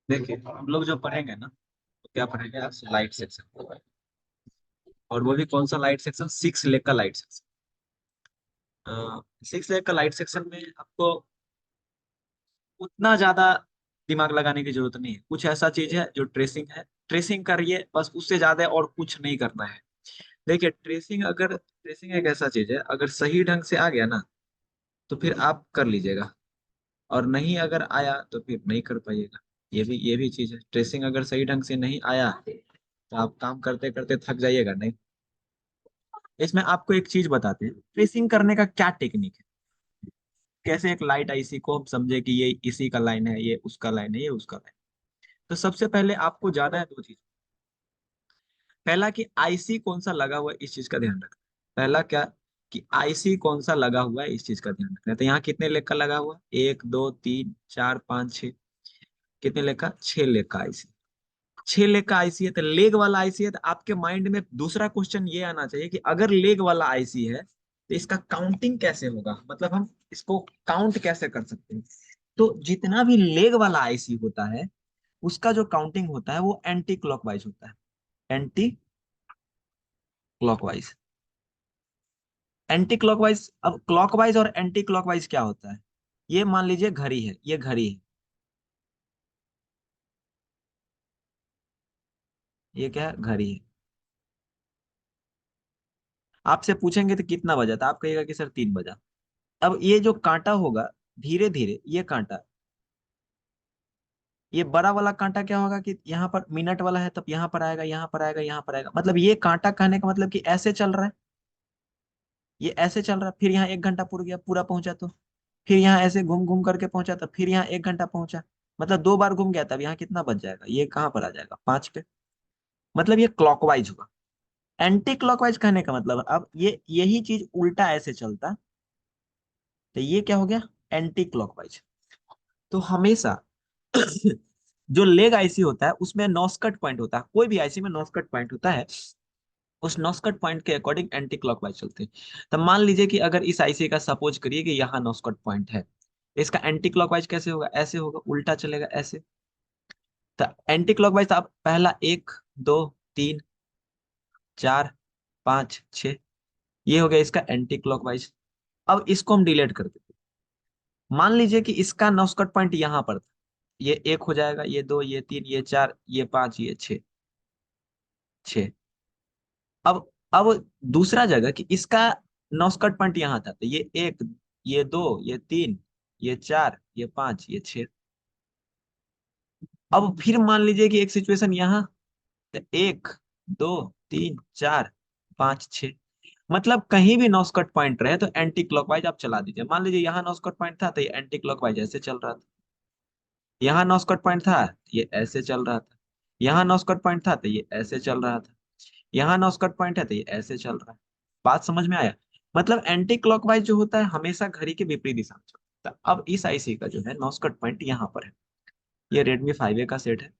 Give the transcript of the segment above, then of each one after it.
देखिए हम लोग जो पढ़ेंगे ना, तो क्या पढ़ेंगे आज लाइट सेक्शन। और वो भी कौन सा लाइट सेक्शन? 6 लेग का लाइट सेक्शन। 6 लेग का लाइट सेक्शन में आपको उतना ज्यादा दिमाग लगाने की जरूरत नहीं है। कुछ ऐसा चीज है जो ट्रेसिंग है, ट्रेसिंग करिए बस, उससे ज्यादा और कुछ नहीं करना है। देखिए ट्रेसिंग एक ऐसा चीज है, अगर सही ढंग से आ गया ना तो फिर आप कर लीजिएगा, और नहीं अगर आया तो फिर नहीं कर पाइएगा। ये भी चीज है, ट्रेसिंग अगर सही ढंग से नहीं आया तो आप काम करते करते थक जाइएगा नहीं। इसमें आपको एक चीज बताते हैं, ट्रेसिंग करने का क्या टेक्निक है, कैसे एक लाइट आईसी को हम समझे कि ये इसी का लाइन है, ये उसका लाइन है, ये उसका लाइन। तो सबसे पहले आपको जाना है दो चीज। पहला कि आईसी कौन सा लगा हुआ है, इस चीज का ध्यान रखना। पहला क्या, कि आईसी कौन सा लगा हुआ है, इस चीज का ध्यान रखना है। तो यहाँ कितने लेग का लगा हुआ है? 1 2 3 4 5 6। कितने लेग का? 6 लेग का आईसी। 6 लेग का आईसी है तो लेग वाला आईसी है, तो आपके माइंड में दूसरा क्वेश्चन ये आना चाहिए कि अगर लेग वाला आईसी है तो इसका काउंटिंग कैसे होगा, मतलब हम इसको काउंट कैसे कर सकते हैं। तो जितना भी लेग वाला आईसी होता है उसका जो काउंटिंग होता है वो एंटी क्लॉकवाइज होता है। Anti clockwise. एंटी क्लॉकवाइज, अब क्लॉकवाइज और एंटी क्लॉकवाइज क्या होता है? ये मान लीजिए घड़ी है, ये घड़ी है, ये क्या है? घड़ी है। आपसे पूछेंगे तो कितना बजा, था आप कहिएगा कि सर 3 बजा। अब ये जो कांटा होगा, धीरे धीरे ये कांटा, ये बड़ा वाला कांटा क्या होगा कि यहाँ पर मिनट वाला है तब यहाँ पर आएगा, यहाँ पर आएगा, यहाँ पर आएगा, मतलब ये कांटा कहने का मतलब कि ऐसे चल रहा है, ये ऐसे चल रहा है। फिर यहाँ 1 घंटा पूरा गया, पूरा पहुंचा तो फिर यहाँ ऐसे घूम घूम करके पहुंचा, तो फिर यहाँ 1 घंटा पहुंचा, मतलब 2 बार घूम गया, तब यहाँ कितना बच जाएगा? ये कहाँ पर आ जाएगा? 5 पे। मतलब ये क्लॉकवाइज होगा। एंटी क्लॉकवाइज कहने का मतलब अब ये यही चीज उल्टा ऐसे चलता तो ये क्या हो गया? Anti clockwise. तो हमेशा जो लेग आईसी होता है उसमें नॉस्कट पॉइंट होता है, कोई भी आईसी में नॉस्कट पॉइंट होता है, उस नॉस्कट पॉइंट के अकॉर्डिंग एंटी क्लॉकवाइज चलते हैं। तो मान लीजिए कि अगर इस आईसी का सपोज करिए कि यहाँ नॉस्कट पॉइंट है, इसका एंटी क्लॉकवाइज कैसे होगा? ऐसे होगा, उल्टा चलेगा ऐसे। तो एंटी क्लॉकवाइज आप पहला 1 2 3 4 5 6, ये हो गया इसका एंटी क्लॉकवाइज। अब इसको हम डिलीट कर देते हैं। मान लीजिए कि इसका नॉस्कट पॉइंट यहाँ पर था, ये 1 हो जाएगा, ये 2, ये 3, ये 4, ये 5, ये 6। 6। अब दूसरा जगह कि इसका नॉस्कट पॉइंट यहाँ था, तो ये 1, ये 2, ये 3, ये 4, ये 5, ये 6। अब फिर मान लीजिए कि एक सिचुएशन यहाँ, तो 1 2 3 4 5 6, मतलब कहीं भी नॉस्कट पॉइंट रहे तो एंटी क्लॉकवाइज आप चला दीजिए। मान लीजिए यहाँ नॉस्कट पॉइंट था तो ये एंटी क्लॉकवाइज ऐसे चल रहा था, यहाँ नॉस्कट पॉइंट था ये ऐसे चल रहा था, यहाँ नॉस्कट पॉइंट था तो ये ऐसे चल रहा था, यहाँ नॉस्कट पॉइंट है तो ये ऐसे चल रहा है। बात समझ में आया? मतलब एंटी क्लॉकवाइज जो होता है हमेशा घड़ी के विपरीत दिशा में चलता है। अब इस आईसी का जो है नॉस्कट पॉइंट यहाँ पर है, ये रेडमी 5A का सेट है।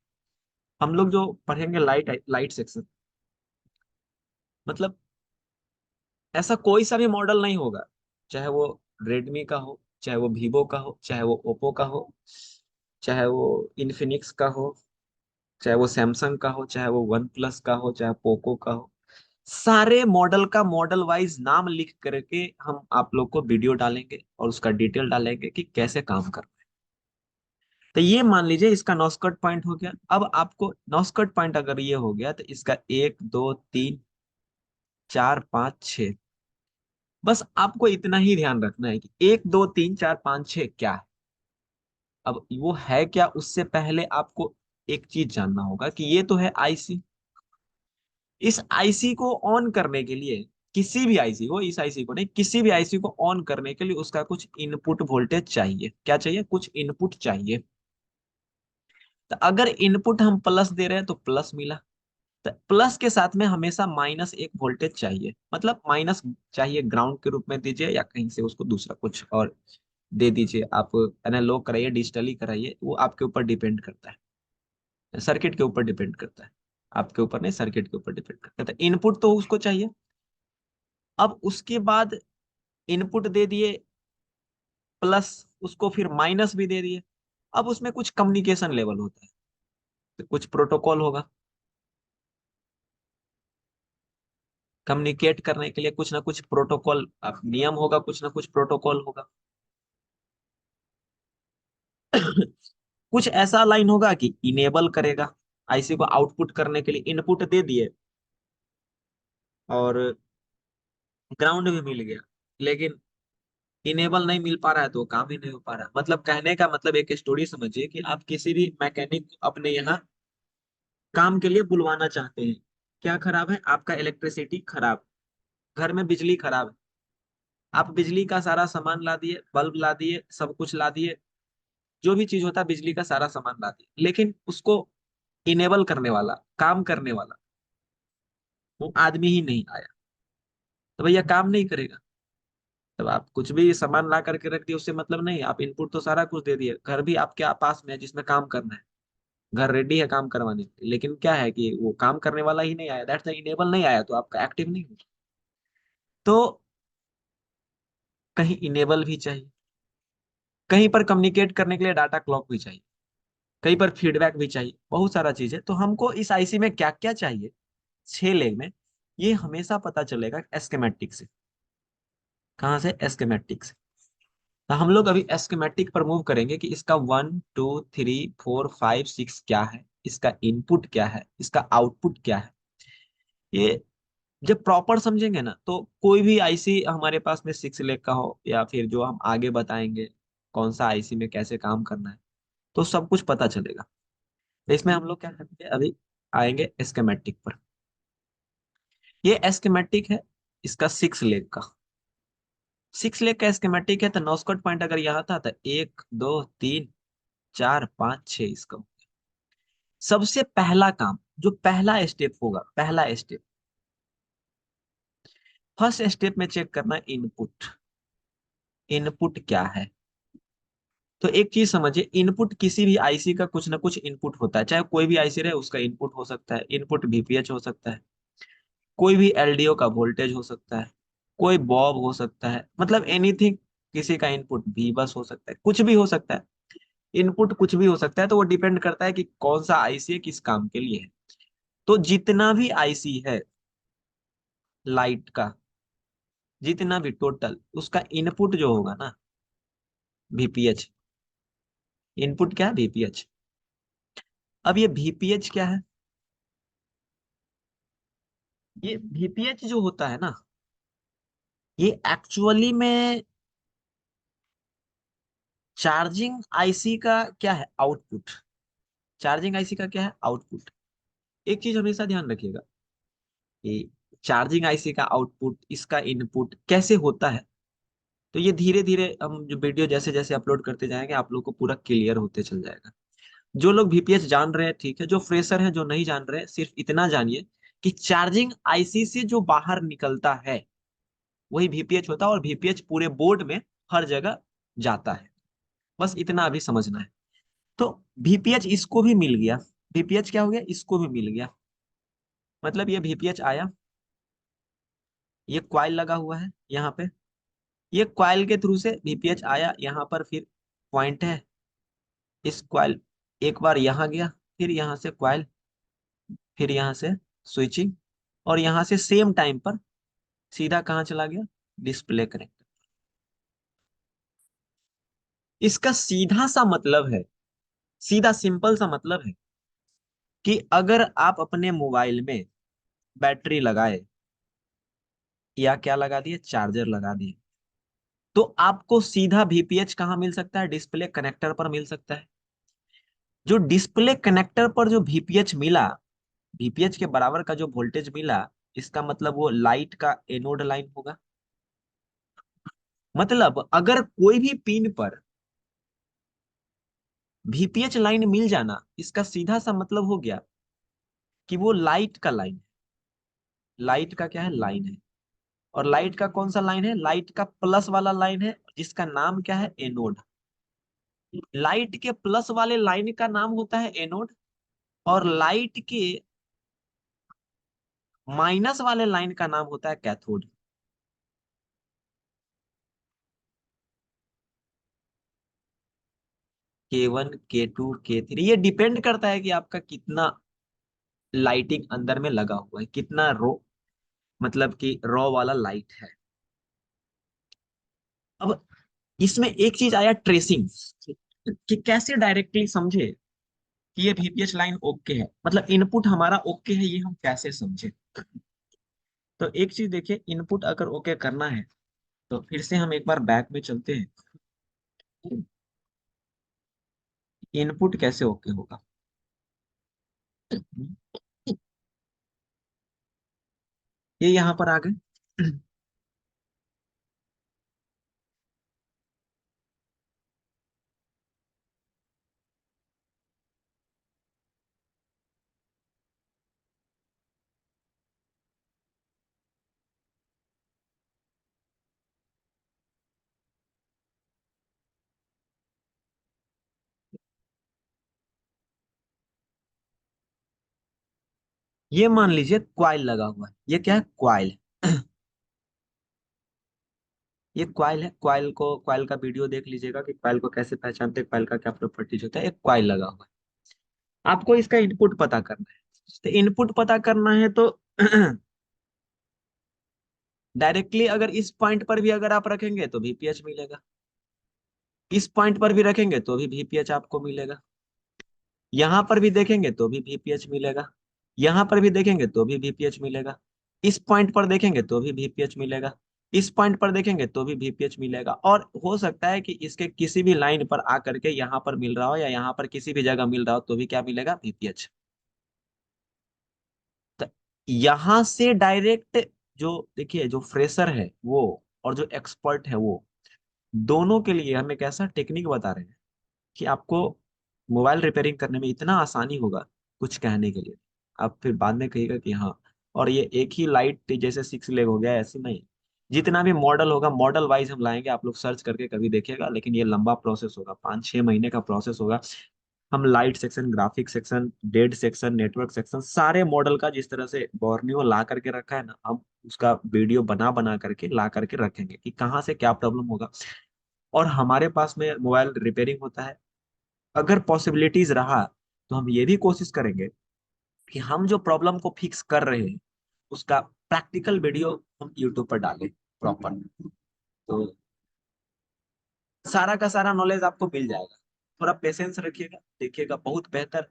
हम लोग जो पढ़ेंगे लाइट लाइट सेक्शन, मतलब ऐसा कोई सा भी मॉडल नहीं होगा, चाहे वो रेडमी का हो, चाहे वो वीवो का हो, चाहे वो ओप्पो का हो, चाहे वो इन्फिनिक्स का हो, चाहे वो सैमसंग का हो, चाहे वो वन प्लस का हो, चाहे पोको का हो, सारे मॉडल का मॉडल वाइज नाम लिख करके हम आप लोग को वीडियो डालेंगे और उसका डिटेल डालेंगे कि कैसे काम कर। तो ये मान लीजिए इसका नॉस्कट पॉइंट हो गया। अब आपको नॉस्कट पॉइंट अगर ये हो गया तो इसका 1 2 3 4 5 6, बस आपको इतना ही ध्यान रखना है कि 1 2 3 4 5 6 क्या है। अब वो है क्या, उससे पहले आपको एक चीज जानना होगा कि ये तो है आईसी। इस आईसी को ऑन करने के लिए, किसी भी आईसी को, इस आईसी को नहीं, किसी भी आईसी को ऑन करने के लिए उसका कुछ इनपुट वोल्टेज चाहिए। क्या चाहिए? कुछ इनपुट चाहिए। तो अगर इनपुट हम प्लस दे रहे हैं तो प्लस मिला, तो प्लस के साथ में हमेशा -1 वोल्टेज चाहिए, मतलब माइनस चाहिए, ग्राउंड के रूप में दीजिए या कहीं से उसको दूसरा कुछ और दे दीजिए। आप एनालॉग कराइए, डिजिटली कराइए, वो आपके ऊपर डिपेंड करता है, सर्किट के ऊपर डिपेंड करता है। आपके ऊपर नहीं, सर्किट के ऊपर डिपेंड करता है। इनपुट तो उसको चाहिए। अब उसके बाद इनपुट दे दिए प्लस, उसको फिर माइनस भी दे दिए। अब उसमें कुछ कम्युनिकेशन लेवल होता है, तो कुछ प्रोटोकॉल होगा, कम्युनिकेट करने के लिए कुछ ना कुछ प्रोटोकॉल, नियम होगा, कुछ ना कुछ प्रोटोकॉल होगा। कुछ ऐसा लाइन होगा कि इनेबल करेगा, आईसी को आउटपुट करने के लिए इनपुट दे दिए और ग्राउंड भी मिल गया, लेकिन इनेबल नहीं मिल पा रहा है तो काम ही नहीं हो पा रहा। मतलब कहने का मतलब एक स्टोरी समझिए कि आप किसी भी मैकेनिक को अपने यहाँ काम के लिए बुलवाना चाहते हैं। क्या खराब है? आपका इलेक्ट्रिसिटी खराब, घर में बिजली खराब है। आप बिजली का सारा सामान ला दिए, बल्ब ला दिए, सब कुछ ला दिए, जो भी चीज होता है बिजली का सारा सामान ला दिए, लेकिन उसको इनेबल करने वाला, काम करने वाला वो आदमी ही नहीं आया, तो भैया काम नहीं करेगा। तब आप कुछ भी सामान ला करके रख दिए, उससे मतलब नहीं। आप इनपुट तो सारा कुछ दे दिए, घर भी आपके पास में है जिसमें काम करना है, घर रेडी है काम करवाने के लिए, लेकिन क्या है कि वो काम करने वाला ही नहीं आया, दैट्स इनेबल नहीं आया, तो आपका एक्टिव नहीं हुआ। तो कहीं इनेबल भी चाहिए, कहीं पर कम्युनिकेट करने के लिए डाटा क्लॉक भी चाहिए, कहीं पर फीडबैक भी चाहिए, बहुत सारा चीज है। तो हमको इस आईसी में क्या क्या चाहिए 6 लेग में, ये हमेशा पता चलेगा एस्केमेटिक से। कहाँ से? एस्केमेटिक से। तो हम लोग अभी एस्केमेटिक पर मूव करेंगे कि इसका 1 2 3 4 5 6 क्या है, इसका इनपुट क्या है, इसका आउटपुट क्या है। ये जब प्रॉपर समझेंगे ना, तो कोई भी आईसी हमारे पास में 6 लेग का हो या फिर जो हम आगे बताएंगे कौन सा आईसी में कैसे काम करना है, तो सब कुछ पता चलेगा। तो इसमें हम लोग क्या करेंगे, अभी आएंगे एस्केमेटिक पर। ये एस्केमेटिक है इसका 6 लेग का। 6 लेग का एस्केमेटिक है, तो नॉस्कट पॉइंट अगर यहाँ था तो 1 2 3 4 5 6 इसका। सबसे पहला काम, जो पहला स्टेप होगा, पहला स्टेप, फर्स्ट स्टेप में चेक करना इनपुट। इनपुट क्या है? तो एक चीज समझिए, इनपुट किसी भी आईसी का कुछ ना कुछ इनपुट होता है, चाहे कोई भी आईसी रहे उसका इनपुट हो सकता है। इनपुट वीपीएच हो सकता है, कोई भी एलडीओ का वोल्टेज हो सकता है, कोई बॉब हो सकता है, मतलब एनीथिंग। किसी का इनपुट भी बस हो सकता है, कुछ भी हो सकता है। इनपुट कुछ भी हो सकता है, तो वो डिपेंड करता है कि कौन सा आईसी है, किस काम के लिए है। तो जितना भी आईसी है लाइट का, जितना भी टोटल, उसका इनपुट जो होगा ना, वीपीएच। इनपुट क्या है? वीपीएच। अब ये वीपीएच क्या है? ये वीपीएच जो होता है ना, ये एक्चुअली में चार्जिंग आईसी का क्या है? आउटपुट। चार्जिंग आईसी का क्या है? आउटपुट। एक चीज हमेशा ध्यान रखिएगा कि चार्जिंग आईसी का आउटपुट, इसका इनपुट कैसे होता है। तो ये धीरे धीरे हम जो वीडियो जैसे जैसे अपलोड करते जाएंगे, आप लोग को पूरा क्लियर होते चल जाएगा। जो लोग वीपीएच जान रहे हैं ठीक है, जो फ्रेशर हैं, जो नहीं जान रहे हैं, सिर्फ इतना जानिए कि चार्जिंग आईसी से जो बाहर निकलता है वही वीपीएच होता है, और वीपीएच पूरे बोर्ड में हर जगह जाता है। बस इतना अभी समझना है। तो वीपीएच इसको भी मिल गया, वीपीएच क्या हो गया, इसको भी मिल गया। मतलब ये वीपीएच आया, ये क्वाइल लगा हुआ है यहाँ पे, ये क्वाइल के थ्रू से वीपीएच आया यहाँ पर, फिर पॉइंट है इस क्वाइल, एक बार यहाँ गया, फिर यहाँ से क्वाइल, फिर यहाँ से स्विचिंग, और यहाँ से सेम टाइम पर सीधा कहाँ चला गया? Display connector. इसका सीधा सा मतलब है, सीधा सिंपल सा मतलब है कि अगर आप अपने मोबाइल में बैटरी लगाए या क्या लगा दिए, चार्जर लगा दिए, तो आपको सीधा वीपीएच कहाँ मिल सकता है? डिस्प्ले कनेक्टर पर मिल सकता है। जो डिस्प्ले कनेक्टर पर जो वीपीएच मिला, वीपीएच के बराबर का जो वोल्टेज मिला, इसका मतलब वो लाइट का एनोड लाइन होगा। मतलब अगर कोई भी पिन पर वीपीएच लाइन मिल जाना, इसका सीधा सा मतलब हो गया कि वो लाइट का लाइन है। लाइट का क्या है? लाइन है। और लाइट का कौन सा लाइन है? लाइट का प्लस वाला लाइन है, जिसका नाम क्या है? एनोड। लाइट के प्लस वाले लाइन का नाम होता है एनोड, और लाइट के माइनस वाले लाइन का नाम होता है कैथोड। K1 K2 K3, ये डिपेंड करता है कि आपका कितना लाइटिंग अंदर में लगा हुआ है, कितना रो, मतलब कि रॉ वाला लाइट है। अब इसमें एक चीज आया, ट्रेसिंग, कि कैसे डायरेक्टली समझे कि ये VPH लाइन ओके है, मतलब इनपुट हमारा ओके है, ये हम कैसे समझे। तो एक चीज देखिए, इनपुट अगर ओके करना है तो फिर से हम एक बार बैक में चलते हैं। इनपुट कैसे ओके होगा, ये यहाँ पर आ गए। ये मान लीजिए क्वाइल लगा हुआ है, ये क्या है, क्वाइल। ये क्वाइल है, क्वाइल का वीडियो देख लीजिएगा कि क्वाइल को कैसे पहचानते हैं, क्वाइल का क्या प्रॉपर्टीज होता है। एक क्वाइल लगा हुआ है, आपको इसका इनपुट पता करना है। तो इनपुट पता करना है तो डायरेक्टली अगर इस पॉइंट पर भी अगर आप रखेंगे तो VPH मिलेगा, इस पॉइंट पर भी रखेंगे तो भी VPH आपको मिलेगा, यहां पर भी देखेंगे तो भी VPH मिलेगा, यहां पर भी देखेंगे तो भी VPH मिलेगा, इस पॉइंट पर देखेंगे तो भी VPH मिलेगा, इस पॉइंट पर देखेंगे तो भी VPH मिलेगा। और हो सकता है कि इसके किसी भी लाइन पर आकर के यहाँ पर मिल रहा हो या यहाँ पर किसी भी जगह मिल रहा हो तो भी क्या मिलेगा, VPH। तो यहां से डायरेक्ट, जो देखिए जो फ्रेशर है वो और जो एक्सपर्ट है वो, दोनों के लिए हम एक ऐसा टेक्निक बता रहे हैं कि आपको मोबाइल रिपेयरिंग करने में इतना आसानी होगा, कुछ कहने के लिए। आप फिर बाद में कहिएगा कि हाँ, और ये एक ही लाइट जैसे 6 लेग हो गया, ऐसे नहीं। जितना भी मॉडल होगा मॉडल वाइज हम लाएंगे, आप लोग सर्च करके कभी देखिएगा, लेकिन ये लंबा प्रोसेस होगा, 5-6 महीने का प्रोसेस होगा। हम light section, graphic section, dead section, network section, सारे मॉडल का जिस तरह से बॉर्नियो ला करके रखा है ना, हम उसका वीडियो बना बना करके ला करके रखेंगे कि कहाँ से क्या प्रॉब्लम होगा। और हमारे पास में मोबाइल रिपेयरिंग होता है, अगर पॉसिबिलिटीज रहा तो हम ये भी कोशिश करेंगे कि हम जो प्रॉब्लम को फिक्स कर रहे हैं उसका प्रैक्टिकल वीडियो हम यूट्यूब पर डालें प्रॉपर। तो सारा का सारा नॉलेज आपको मिल जाएगा, थोड़ा पेशेंस रखिएगा, देखिएगा बहुत बेहतर।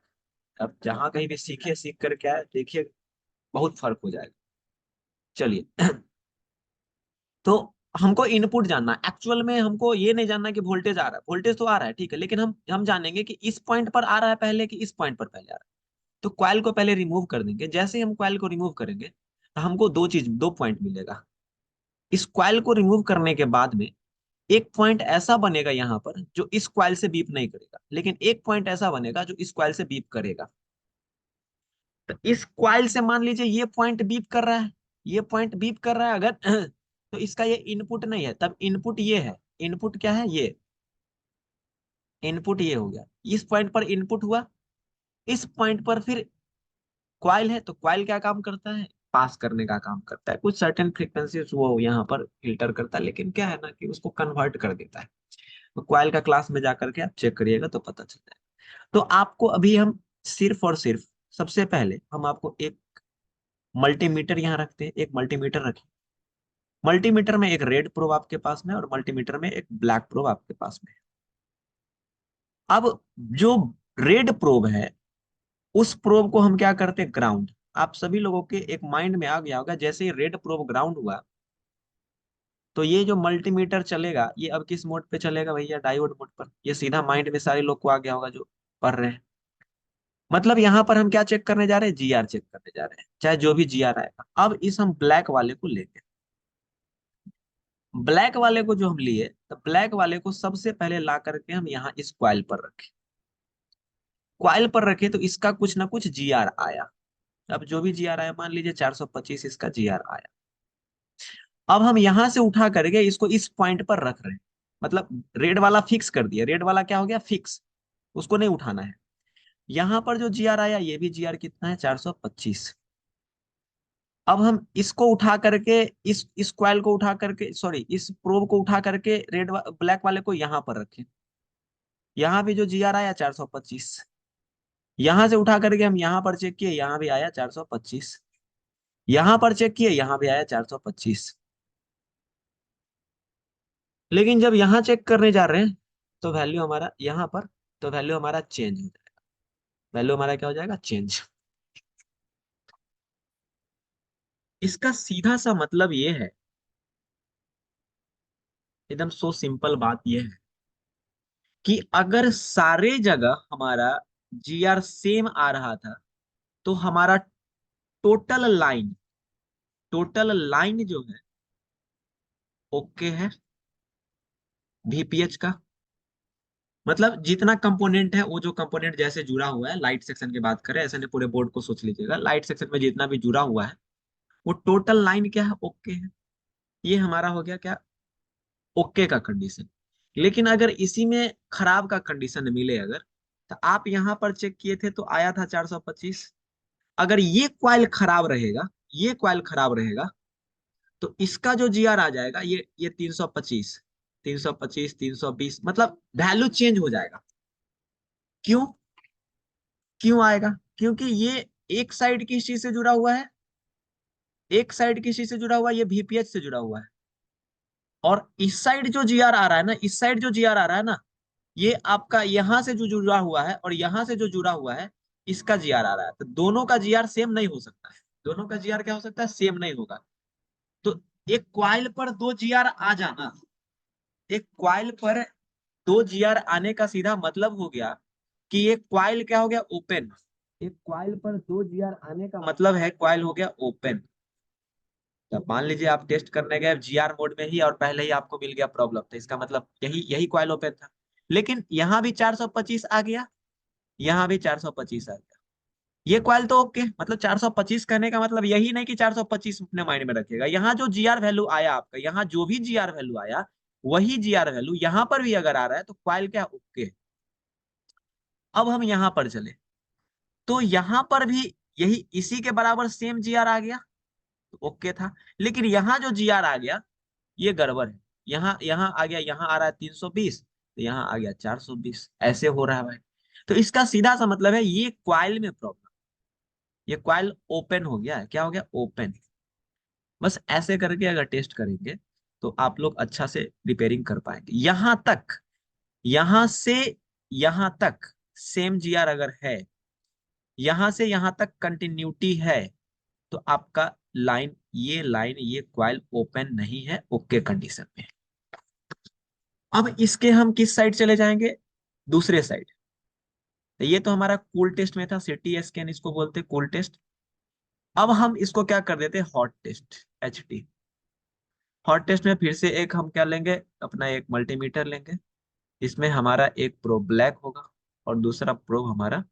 अब जहाँ कहीं भी सीखे, सीख करके आए, देखिए बहुत फर्क हो जाएगा। चलिए। तो हमको इनपुट जानना, एक्चुअल में हमको ये नहीं जानना कि वोल्टेज आ रहा है, वोल्टेज तो आ रहा है ठीक है, लेकिन हम जानेंगे कि इस पॉइंट पर आ रहा है पहले कि इस पॉइंट पर पहले आ रहा है। तो क्वाइल को पहले रिमूव कर देंगे, जैसे ही हम क्वाइल को रिमूव करेंगे तो हमको दो पॉइंट मिलेगा। इस क्वाइल को रिमूव करने के बाद में एक पॉइंट ऐसा बनेगा यहाँ पर जो इस क्वाइल से बीप नहीं करेगा, लेकिन एक पॉइंट ऐसा बनेगा जो इस क्वाइल से बीप करेगा। तो इस क्वाइल से मान लीजिए ये पॉइंट बीप कर रहा है, ये पॉइंट बीप कर रहा है अगर, तो इसका ये इनपुट नहीं है, तब इनपुट ये है। इनपुट क्या है, ये इनपुट ये हो गया, इस पॉइंट पर इनपुट हुआ। इस पॉइंट पर फिर क्वाइल है, तो क्वाइल क्या काम करता है, पास करने का काम करता है, कुछ सर्टेन फ्रीक्वेंसीज वो यहाँ पर फिल्टर करता है, लेकिन क्या है ना कि उसको कन्वर्ट कर देता है। तो क्वाइल का क्लास में जाकर के आप चेक करिएगा तो पता चल जाएगा। तो आपको अभी हम सिर्फ और सिर्फ, सबसे पहले हम आपको एक मल्टीमीटर यहाँ रखते हैं, एक मल्टीमीटर रखें। मल्टीमीटर में एक रेड प्रोब आपके पास में और मल्टीमीटर में एक ब्लैक प्रोब आपके पास में है। अब जो रेड प्रोब है उस प्रोब को हम क्या करते हैं, ग्राउंड। आप सभी लोगों के एक माइंड में आ गया होगा, जैसे ही रेड प्रोब ग्राउंड हुआ तो ये जो मल्टीमीटर चलेगा ये अब किस मोड पे चलेगा भैया, डायोड मोड पर। ये सीधा माइंड में सारे लोग को आ गया होगा जो पढ़ रहे हैं। मतलब यहाँ पर हम क्या चेक करने जा रहे हैं, GR चेक करने जा रहे हैं, चाहे जो भी GR आएगा। अब इस हम ब्लैक वाले को लेंगे, ब्लैक वाले को जो हम लिए तो ब्लैक वाले को सबसे पहले ला करके हम यहाँ इस क्वाइल पर रखें। क्वाइल पर रखे तो इसका कुछ ना कुछ GR आया। अब जो भी GR आया, मान लीजिए 425 इसका GR आया। अब हम यहां से उठा करके इसको इस पॉइंट पर रख रहे हैं, मतलब रेड वाला फिक्स कर दिया, रेड वाला क्या हो गया, फिक्स, उसको नहीं उठाना है। यहां पर जो GR आया ये भी GR कितना है, 425। अब हम इसको उठा करके इस कॉइल को उठा करके, सॉरी, इस प्रोब को उठा करके ब्लैक वाले को यहां पर रखें। यहाँ भी जो जी आर आया 425, यहां से उठा करके हम यहाँ पर चेक किए, यहाँ भी आया 425, यहाँ पर चेक किए, यहाँ भी आया 425। लेकिन जब यहाँ चेक करने जा रहे हैं तो वैल्यू हमारा यहाँ पर, तो वैल्यू हमारा चेंज हो जाएगा। वैल्यू हमारा क्या हो जाएगा? चेंज। इसका सीधा सा मतलब ये है, एकदम सो सिंपल बात ये है कि अगर सारे जगह हमारा जी आर सेम आ रहा था तो हमारा टोटल लाइन, टोटल लाइन जो है ओके है वीपीएच का। मतलब जितना कंपोनेंट है, वो जो कंपोनेंट जैसे जुड़ा हुआ है, लाइट सेक्शन की बात करें, ऐसे नहीं पूरे बोर्ड को सोच लीजिएगा, लाइट सेक्शन में जितना भी जुड़ा हुआ है वो टोटल लाइन क्या है? ओके है। ये हमारा हो गया क्या? ओके का कंडीशन। लेकिन अगर इसी में खराब का कंडीशन मिले अगर, तो आप यहां पर चेक किए थे तो आया था 425। अगर ये क्वाइल खराब रहेगा, ये क्वाइल खराब रहेगा, तो इसका जो जीआर आ जाएगा ये 325, 325, 320, मतलब वैल्यू चेंज हो जाएगा। क्यों? क्यों आएगा? क्योंकि ये एक साइड किस चीज से जुड़ा हुआ है, एक साइड किस चीज से जुड़ा हुआ है, ये वीपीएच से जुड़ा हुआ है। और इस साइड जो जीआर आ रहा है ना, इस साइड जो जीआर आ रहा है ना, ये आपका यहां से जो जुड़ा हुआ है और यहां से जो जुड़ा हुआ है, इसका जीआर आ रहा है। तो दोनों का जीआर सेम नहीं हो सकता है। दोनों का जीआर क्या हो सकता है? सेम नहीं होगा। तो एक क्वाइल पर दो जीआर आ जाना, एक क्वाइल पर दो जीआर आने का सीधा मतलब हो गया कि एक क्वाइल क्या हो गया? ओपन। एक क्वाइल पर दो जीआर आने का मतलब है क्वाइल हो गया ओपन। तो मान लीजिए आप टेस्ट करने गए जीआर मोड में ही और पहले ही आपको मिल गया प्रॉब्लम, तो इसका मतलब यही यही क्वाइल ओपन था। लेकिन यहाँ भी 425 आ गया, यहाँ भी 425 आ गया। ये क्वाइल तो ओके, मतलब 425 कहने का मतलब यही नहीं कि 425 अपने माइंड में रखिएगा। यहाँ जो जीआर वैल्यू आया आपका, यहाँ जो भी जीआर वैल्यू आया, वही जीआर वैल्यू यहाँ पर भी अगर आ रहा है तो क्वाइल क्या? ओके। अब हम यहाँ पर चले तो यहाँ पर भी यही इसी के बराबर सेम जीआर आ गया तो ओके था। लेकिन यहाँ जो जीआर आ गया ये गड़बड़ है। यहाँ यहाँ आ गया, यहाँ आ रहा है 320, तो यहाँ आ गया 420, ऐसे हो रहा है भाई। तो इसका सीधा सा मतलब है ये क्वाइल में प्रॉब्लम, ये क्वाइल ओपन हो गया है। क्या हो गया? ओपन। बस ऐसे करके अगर टेस्ट करेंगे तो आप लोग अच्छा से रिपेयरिंग कर पाएंगे। यहां तक, यहां से यहां तक सेम जीआर अगर है, यहां से यहां तक कंटिन्यूटी है, तो आपका लाइन, ये लाइन, ये क्वाइल ओपन नहीं है, ओके कंडीशन में है। अब इसके हम किस साइड चले जाएंगे? दूसरे साइड। तो ये तो हमारा कूल टेस्ट में था, सीटी स्कैन इसको बोलते कूल टेस्ट। अब हम इसको क्या कर देते? Hot test, HT. Hot test में फिर से एक हम क्या लेंगे? अपना एक मल्टीमीटर लेंगे। इसमें हमारा एक प्रोब ब्लैक होगा और दूसरा प्रोब हमारा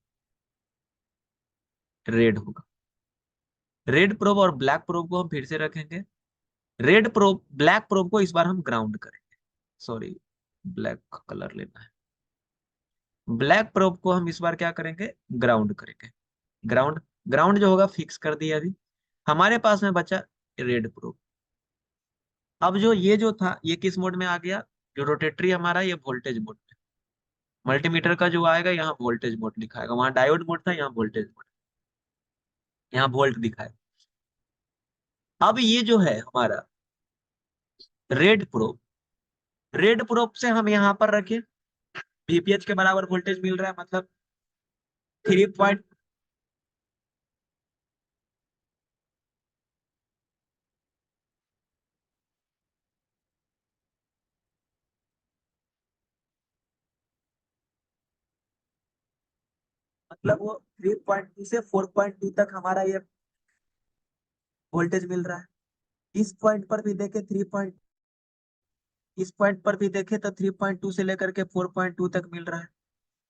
रेड होगा। रेड प्रोब और ब्लैक प्रोब को हम फिर से रखेंगे। रेड प्रोब, ब्लैक प्रोब को इस बार हम ग्राउंड करेंगे। सॉरी, ब्लैक कलर लेना है। ब्लैक प्रोब को हम इस बार क्या करेंगे? ग्राउंड करेंगे। ग्राउंड, ग्राउंड जो होगा फिक्स कर दिया अभी। हमारे पास में बचा रेड प्रोब। अब जो ये जो था ये किस मोड में आ गया? जो रोटेटरी हमारा, ये वोल्टेज मोड में। मल्टीमीटर का जो आएगा यहाँ वोल्टेज मोड लिखाएगा, वहां डायोड मोड था, यहाँ वोल्टेज मोड, यहाँ वोल्ट दिखाएगा। अब ये जो है हमारा रेड प्रोब, रेड प्रोब से हम यहाँ पर रखे, वीपीएच के बराबर वोल्टेज मिल रहा है, मतलब 3 मतलब वो 3.2 से 4.2 तक हमारा ये वोल्टेज मिल रहा है। इस पॉइंट पर भी देखे थ्री पॉइंट, इस पॉइंट पर भी देखे तो 3.2 से लेकर के 4.2 तक मिल रहा है।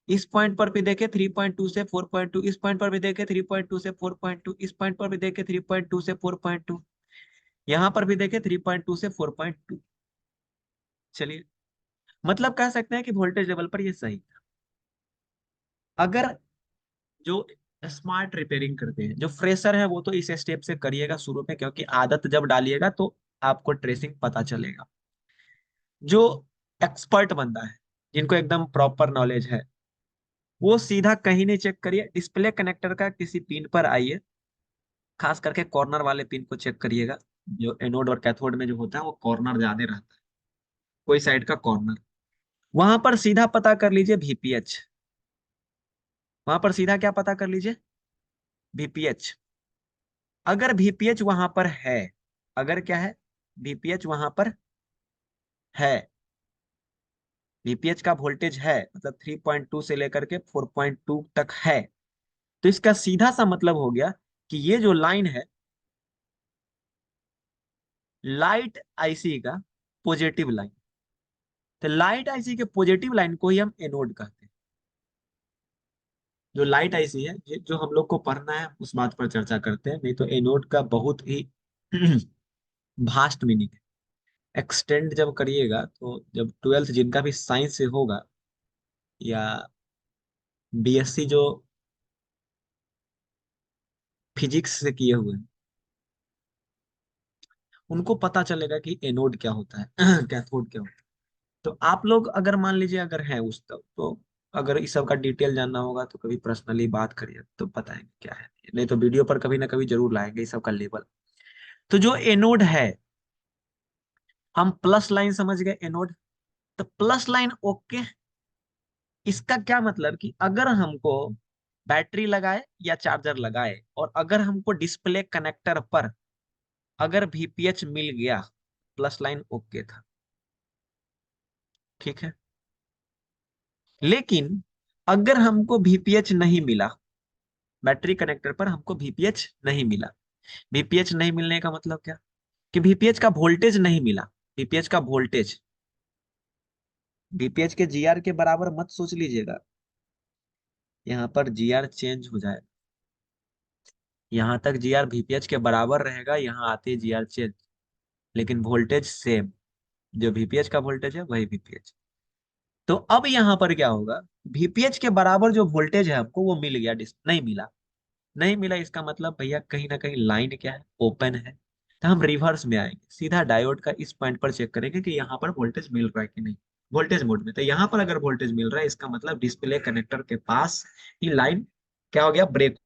इस पॉइंट पर भी देखे 3.2 से 4.2, इस पॉइंट पर भी देखे 3.2 से 4.2, इस पॉइंट पर भी देखे 3.2 से 4.2, यहाँ पर भी देखे 3.2 से 4.2। चलिए, मतलब कह सकते हैं कि वोल्टेज लेवल पर ये सही है। अगर जो स्मार्ट रिपेयरिंग करते हैं, जो फ्रेशर है, वो तो इस स्टेप से करिएगा शुरू में, क्योंकि आदत जब डालिएगा तो आपको ट्रेसिंग पता चलेगा। जो एक्सपर्ट बंदा है, जिनको एकदम प्रॉपर नॉलेज है, वो सीधा कहीं नहीं चेक करिए, डिस्प्ले कनेक्टर का किसी पिन पर आइए, खास करके कॉर्नर वाले पिन को चेक करिएगा। जो एनोड और कैथोड में जो होता है वो कॉर्नर ज्यादा रहता है, कोई साइड का कॉर्नर, वहां पर सीधा पता कर लीजिए वीपीएच। वहां पर सीधा क्या पता कर लीजिए, वीपीएच। अगर वीपीएच वहां पर है, अगर क्या है, वीपीएच वहां पर है, वीपीएच का वोल्टेज है, मतलब 3.2 से लेकर के 4.2 तक है, तो इसका सीधा सा मतलब हो गया कि ये जो लाइन है, लाइट आईसी का पॉजिटिव लाइन, तो लाइट आईसी के पॉजिटिव लाइन को ही हम एनोड कहते हैं। जो लाइट आईसी है, जो हम लोग को पढ़ना है उस बात पर चर्चा करते हैं, नहीं तो एनोड का बहुत ही भास्ट मीनिंग है। एक्सटेंड जब करिएगा तो, जब ट्वेल्थ जिनका भी साइंस से होगा या बीएससी जो फिजिक्स से किए हुए हैं, उनको पता चलेगा कि एनोड क्या होता है कैथोड क्या होता है। तो आप लोग अगर मान लीजिए अगर हैं उस तक, तो अगर इस सब का डिटेल जानना होगा तो कभी पर्सनली बात करिए तो बताएंगे क्या है, नहीं तो वीडियो पर कभी ना कभी जरूर लाएंगे इस सब का लेवल। तो जो एनोड है, हम प्लस लाइन समझ गए एनोड, तो प्लस लाइन ओके। इसका क्या मतलब कि अगर हमको बैटरी लगाए या चार्जर लगाए, और अगर हमको डिस्प्ले कनेक्टर पर अगर वीपीएच मिल गया, प्लस लाइन ओके था, ठीक है। लेकिन अगर हमको वीपीएच नहीं मिला, बैटरी कनेक्टर पर हमको वीपीएच नहीं मिला, वीपीएच नहीं मिलने का मतलब क्या, कि वीपीएच का वोल्टेज नहीं मिला। वीपीएच का वोल्टेज, वीपीएच के जीआर के बराबर मत सोच लीजिएगा, यहाँ पर जीआर चेंज हो जाए, यहाँ तक जीआर वीपीएच के बराबर रहेगा, यहाँ आते ही जीआर चेंज, लेकिन वोल्टेज सेम, जो वीपीएच का वोल्टेज है वही वीपीएच। तो अब यहाँ पर क्या होगा, वीपीएच के बराबर जो वोल्टेज है हमको वो मिल गया, नहीं मिला, नहीं मिला, इसका मतलब भैया कहीं ना कहीं लाइन क्या है, ओपन है। तो हम रिवर्स में आएंगे, सीधा डायोड का इस पॉइंट पर चेक करेंगे कि यहाँ पर वोल्टेज मिल रहा है कि नहीं, वोल्टेज मोड में। तो यहाँ पर अगर वोल्टेज मिल रहा है, इसका मतलब डिस्प्ले कनेक्टर के पास ही लाइन क्या हो गया, ब्रेक